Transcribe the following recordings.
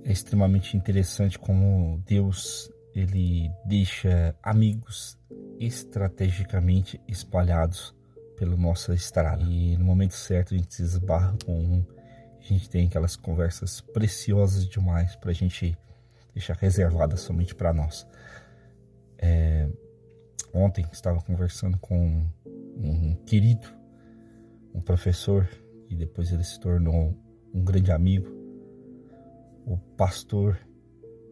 É extremamente interessante como Deus ele deixa amigos estrategicamente espalhados pela nossa estrada. E no momento certo a gente se esbarra com um, a gente tem aquelas conversas preciosas demais para a gente deixar reservadas somente para nós. Ontem estava conversando com um querido, um professor, e depois ele se tornou um grande amigo, o pastor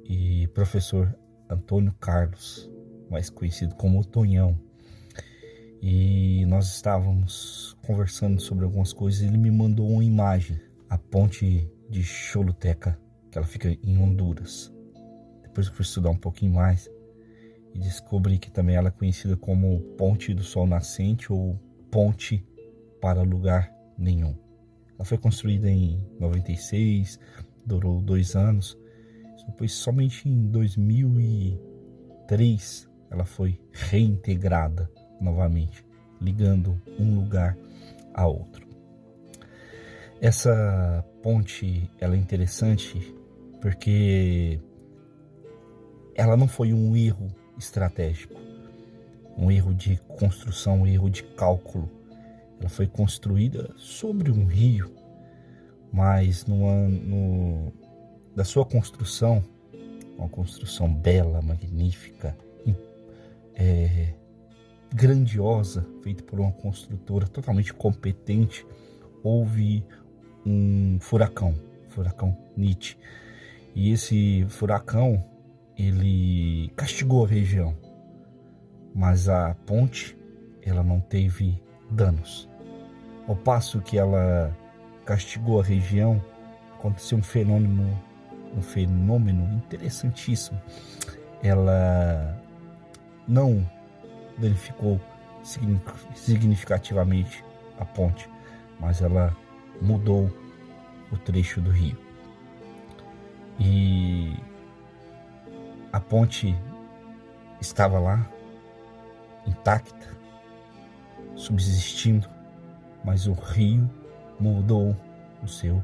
e professor Antônio Carlos, mais conhecido como Tonhão. E nós estávamos conversando sobre algumas coisas e ele me mandou uma imagem, a ponte de Choluteca, que ela fica em Honduras. Depois eu fui estudar um pouquinho mais e descobri que também ela é conhecida como Ponte do Sol Nascente ou Ponte para Lugar Nenhum. Ela foi construída em 96, durou 2 anos. Depois, somente em 2003, ela foi reintegrada novamente, ligando um lugar a outro. Essa ponte ela é interessante porque ela não foi um erro estratégico, um erro de construção, um erro de cálculo. Ela foi construída sobre um rio, mas da sua construção, uma construção bela, magnífica, grandiosa, feita por uma construtora totalmente competente, houve um furacão Nietzsche. E esse furacão, ele castigou a região, mas a ponte, ela não teve danos. Ao passo que ela castigou a região, aconteceu um fenômeno interessantíssimo. Ela não danificou significativamente a ponte, mas ela mudou o trecho do rio. E a ponte estava lá, intacta, subsistindo, mas o rio mudou o seu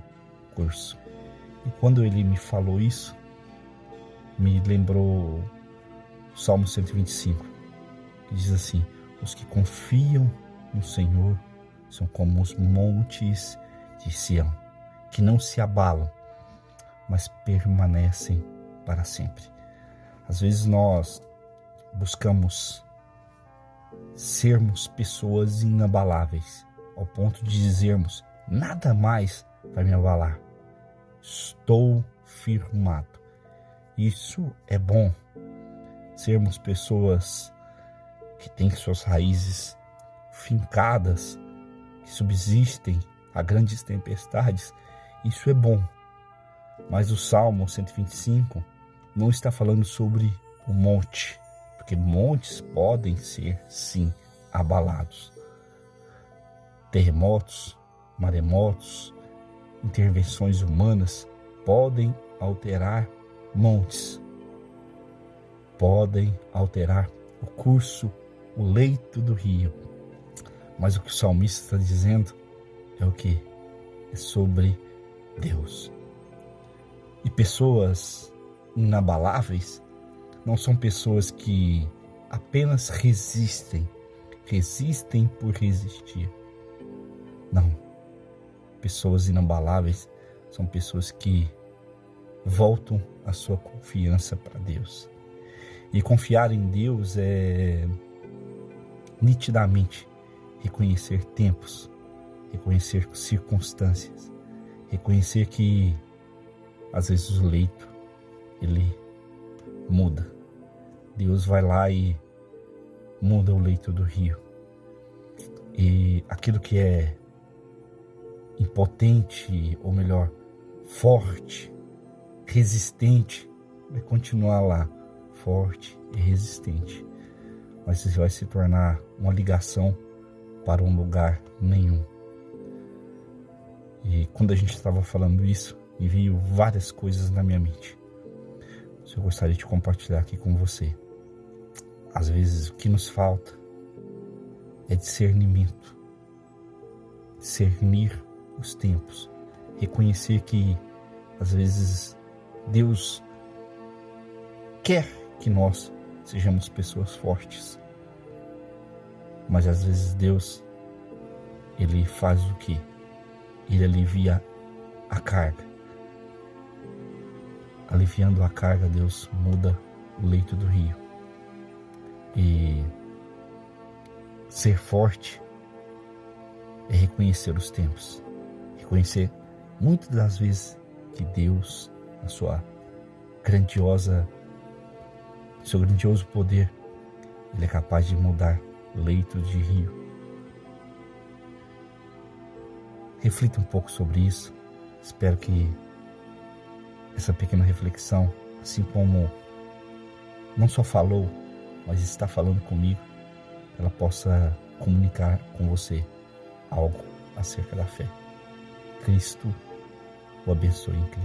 curso. E quando ele me falou isso, me lembrou o Salmo 125, que diz assim: os que confiam no Senhor são como os montes de Sião, que não se abalam, mas permanecem para sempre. Às vezes nós buscamos sermos pessoas inabaláveis, ao ponto de dizermos: nada mais vai me abalar, estou firmado. Isso é bom, sermos pessoas que têm suas raízes fincadas, que subsistem a grandes tempestades. Isso é bom, mas o Salmo 125 não está falando sobre o monte, porque montes podem ser sim abalados. Terremotos, maremotos, intervenções humanas podem alterar montes, podem alterar o curso, o leito do rio. Mas o que o salmista está dizendo é o que? É sobre Deus. E pessoas inabaláveis não são pessoas que apenas resistem por resistir. Não. Pessoas inabaláveis são pessoas que voltam a sua confiança para Deus. E confiar em Deus é nitidamente reconhecer tempos, reconhecer circunstâncias, reconhecer que às vezes o leito ele muda. Deus vai lá e muda o leito do rio. E aquilo que é impotente, ou melhor, forte, resistente, vai continuar lá, forte e resistente. Mas vai se tornar uma ligação para um lugar nenhum. E quando a gente estava falando isso, me veio várias coisas na minha mente. Eu gostaria de compartilhar aqui com você. Às vezes o que nos falta é discernimento. Discernir os tempos. Reconhecer que às vezes Deus quer que nós sejamos pessoas fortes. Mas às vezes Deus, Ele faz o quê? Ele alivia a carga. Aliviando a carga, Deus muda o leito do rio. E ser forte é reconhecer os tempos. Reconhecer muitas das vezes que Deus, na seu grandioso poder, Ele é capaz de mudar leitos de rio. Reflita um pouco sobre isso. Espero que essa pequena reflexão, assim como não só falou, mas está falando comigo, ela possa comunicar com você algo acerca da fé. Cristo o abençoe em Cristo.